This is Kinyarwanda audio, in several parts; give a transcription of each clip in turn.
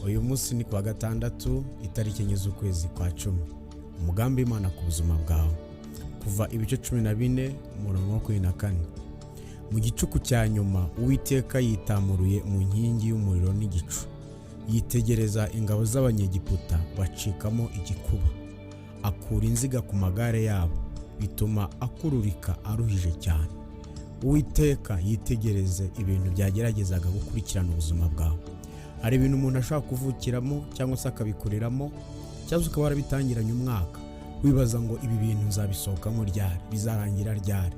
Uyu munsi ni kuwa gatandatu itariki enye z'ukwezi kwa 10. Umugambi w'Imana ku buzima bwawe. Kuva ibice 14 umurongo wa 24. Mu gicuku cya nyuma Uwiteka yitamuruye mu nkingi y'umuriro n'igicu. Yitegereza ingabo z'abanyegiputa bacikamo igikuba. Akura inziga ku magare yabo bituma akururika aruhije cyane. Uwiteka yitegereze ibintu byageragezaga gukurikirana ubuzima bwawe. Hari ibintu umuntu ashaka kuvukiramo cyangwa se akabikoreramo, cyangwa ukaba warabitangiranye umwaka wibaza ngo ibi bintu nzabisohokamo ryari, bizarangira ryari,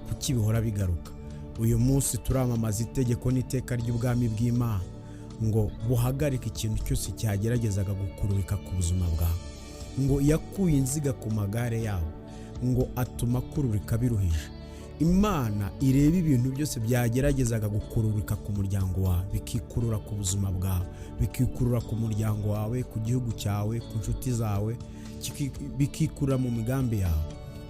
kuki bihora bigaruka. Uyu munsi turamamaza itegeko n'iteka ry'ubwami bw'Imana ngo buhagarike ikintu cyose cyageragezaga gukururika ku buzima bwawe, ngo yakuye inziga ku magare yabo, ngo atuma kururika biruhije. Imana ireba ibintu byose byageragezaga gukururika ku muryango wawe, bikikurura ku buzima bwawe, bikikurura ku muryango wawe, ku gihugu cyawe, ku nshuti zawe, bikikurura mu migambi yawe.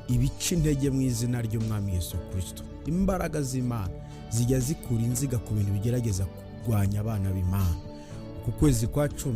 Ibica intege mu izina ry'Umwami Yesu Kristo. Imbaraga z'Imana zijya zikura inziga ku bintu bigerageza kurwanya abana b'Imana. Ku kwezi kwa 10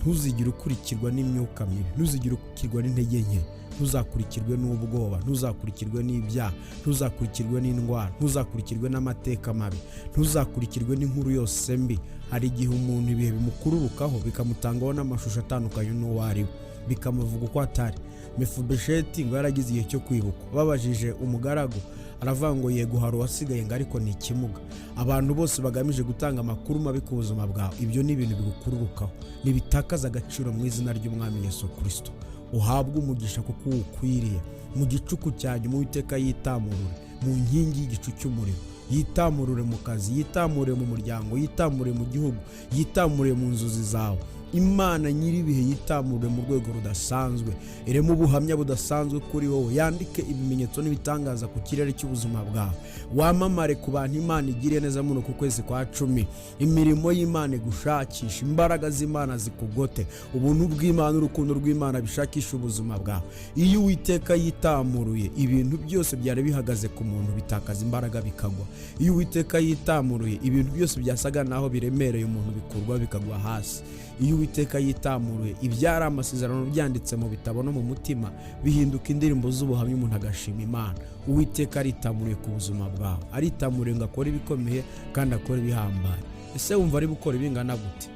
ntuzigire ukurikirwa n'imyuka mibi, ntuzigire ukurikirwa n'intege nke, ntuzakurikirwe n'ubwoba, ntuzakurikirwe n'ibyaha, ntuzakurikirwe n'indwara, ntuzakurikirwe n'amateka mabi, ntuzakurikirwe n'inkuru yose mbi. Hari igihe umuntu ibihe bimukururukaho bikamutangaho n'amashusho atandukanye n'uwo ari we, bikamuvuga uko atari. Mefiboshethi ngo yaragize igihe cyo kwibuka, babajije umugaragu aravuga ngo yego hari uwasigaye ngo ariko ni ikimuga. Abantu bose bagamije gutanga amakuru mabi ku buzima bwawe, ibyo ni ibintu bigukururukaho, nibitakaza agaciro mu izina ry'Umwami Yesu Kristo. Uhabwe umugisha kuko ukwiriye. Mu gicuku cya nyuma Uwiteka yitamurure mu nkingi y'igicu cy'umuriro, yitamurure mu kazi, yitamurure mu muryango, yitamurure mu gihugu, yitamurure mu nzozi zawe. Imana nyiribihe yitamurure mu rwego rudasanzwe, iremo ubuhamya budasanzwe kuri wowe, yandike ibimenyetso n'ibitangaza ku kirere cy'ubuzima bwawe. Wamamare ku bantu Imana igiriye neza muri uku kwezi kwa 10. Imirimo y'Imana igushakisha, imbaraga z'Imana zikugote, ubuntu bw'Imana n'urukundo rw'Imana bishakisha ubuzima bwawe. Iyo Uwiteka yitamuruye ibintu byose byari bihagaze ku muntu bitakaza imbaraga bikagwa. Iyo Uwiteka yitamuruye ibintu byose byasaga naho biremereye umuntu bikurwa bikagwa hasi. Iyo Uwiteka yitamuruye ibyari amasezerano byanditse mu bitabo no mu mutima bihinduka indirimbo z'ubuhamya, umuntu agashima Imana. Uwiteka aritamuruye ku buzima bwawe, aritamuriye ngo akore ibikomeye kandi akore ibihambaye. Ese wumva ari gukora ibingana gute?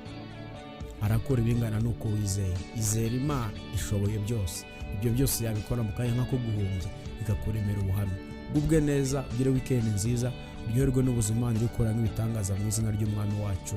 Arakora ibingana nuko wizeye. Izera Imana ishoboye byose. Ibyo byose yabikora mu kanya nk'ako guhumbya bikakuremera ubuhamya. Gubwe neza, ugire weekend nziza, uryoherwe n'ubuzima Imana iri gukora nk'ibitangaza mu izina ry'Umwami wacu.